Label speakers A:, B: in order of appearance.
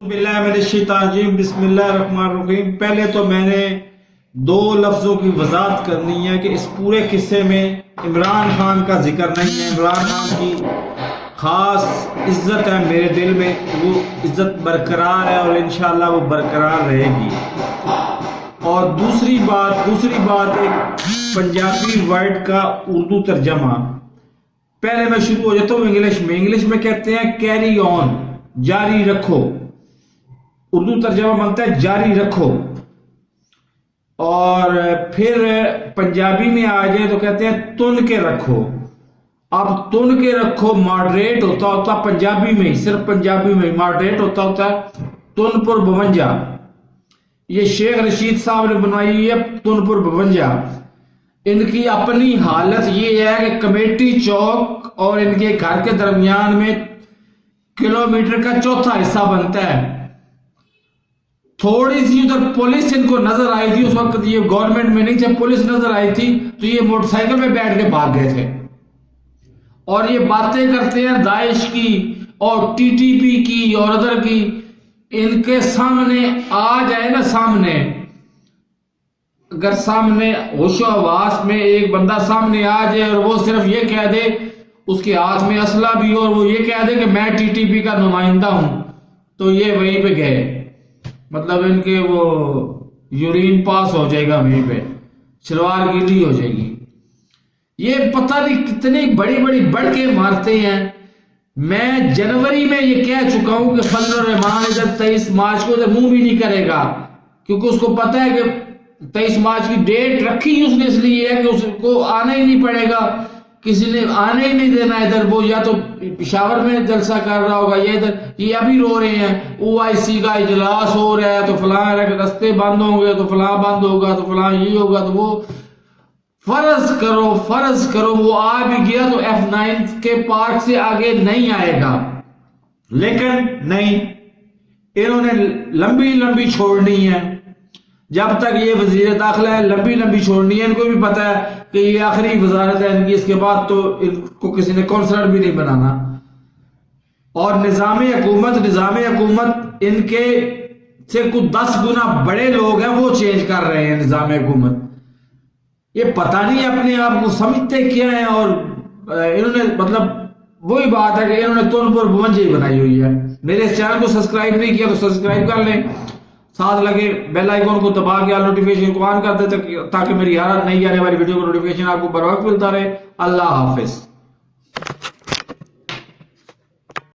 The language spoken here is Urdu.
A: بسم اللہ الرحمن الرحیم۔ پہلے تو میں نے دو لفظوں کی وضاحت کرنی ہے کہ اس پورے قصے میں عمران خان کا ذکر نہیں ہے۔ عمران خان کی خاص عزت ہے میرے دل میں، وہ عزت برقرار ہے اور انشاءاللہ وہ برقرار رہے گی۔ اور دوسری بات ایک پنجابی ورڈ کا اردو ترجمہ۔ پہلے میں شروع ہو جاتا ہوں انگلش میں کہتے ہیں کیری آن، جاری رکھو۔ اردو ترجمہ بنتا ہے جاری رکھو، اور پھر پنجابی میں آ جائے تو کہتے ہیں تن کے رکھو۔ اب تن کے رکھو ماڈریٹ ہوتا پنجابی میں، صرف پنجابی میں ماڈریٹ ہوتا ہے تن پر 52۔ یہ شیخ رشید صاحب نے بنوائی ہے تن پر 52۔ ان کی اپنی حالت یہ ہے کہ کمیٹی چوک اور ان کے گھر کے درمیان میں کلومیٹر کا چوتھا حصہ بنتا ہے۔ تھوڑی سی ادھر پولیس ان کو نظر آئی تھی، اس وقت یہ گورنمنٹ میں نہیں تھے، پولیس نظر آئی تھی تو یہ موٹر سائیکل پہ بیٹھ کے بھاگ گئے تھے، اور یہ باتیں کرتے ہیں داعش کی اور ٹی ٹی پی کی اور ادھر کی۔ ان کے سامنے آ جائے نا، اگر سامنے ہوش و حواس میں ایک بندہ سامنے آ جائے اور وہ صرف یہ کہہ دے، اس کے ہاتھ میں اسلحہ بھی اور وہ یہ کہہ دے کہ میں ٹی ٹی پی کا نمائندہ ہوں، تو یہ وہیں پہ گئے، مطلب ان کے وہ یورین پاس ہو جائے گا، وہیں پہ شلوار گیلی ہو جائے گی۔ یہ پتہ نہیں کتنی بڑی بڑھ کے مارتے ہیں۔ میں جنوری میں یہ کہہ چکا ہوں کہ فضل الرحمان ادھر 23 مارچ کو ادھر منہ بھی نہیں کرے گا، کیونکہ اس کو پتہ ہے کہ 23 مارچ کی ڈیٹ رکھی اس نے اس لیے ہے کہ اس کو آنا ہی نہیں پڑے گا، کسی نے آنے ہی نہیں دینا ادھر۔ وہ یا تو پشاور میں جلسہ کر رہا ہوگا، یہ ابھی رو رہے ہیں OIC کا اجلاس ہو رہا ہے تو فلاں رستے بند ہوں گے تو فلاں بند ہوگا تو فلاں یہ ہوگا، تو وہ فرض کرو وہ آ بھی گیا تو F9 کے پارک سے آگے نہیں آئے گا، لیکن نہیں، انہوں نے لمبی چھوڑنی ہے۔ جب تک یہ وزیر داخلہ ہے لمبی چھوڑنی ہے، ان کو بھی پتا ہے کہ یہ آخری وزارت ہے ان کی، اس کے بعد تو ان کو کسی نے کونسلر بھی نہیں بنانا۔ اور نظام حکومت ان کے سے کچھ 10 گنا بڑے لوگ ہیں، وہ چینج کر رہے ہیں نظام حکومت۔ یہ پتہ نہیں اپنے آپ کو سمجھتے کیا ہیں، اور انہوں نے مطلب وہی بات ہے کہ انہوں نے تن پر 52 بنائی ہوئی ہے۔ میرے اس چینل کو سبسکرائب نہیں کیا تو سبسکرائب کر لیں، ساتھ لگے بیل آئیکن کو دبا کے نوٹیفیکیشن کو آن کر دیں تاکہ میری ہر نئی آنے والی ویڈیو کو نوٹیفیکیشن آپ کو بر وقت ملتا رہے۔ اللہ حافظ۔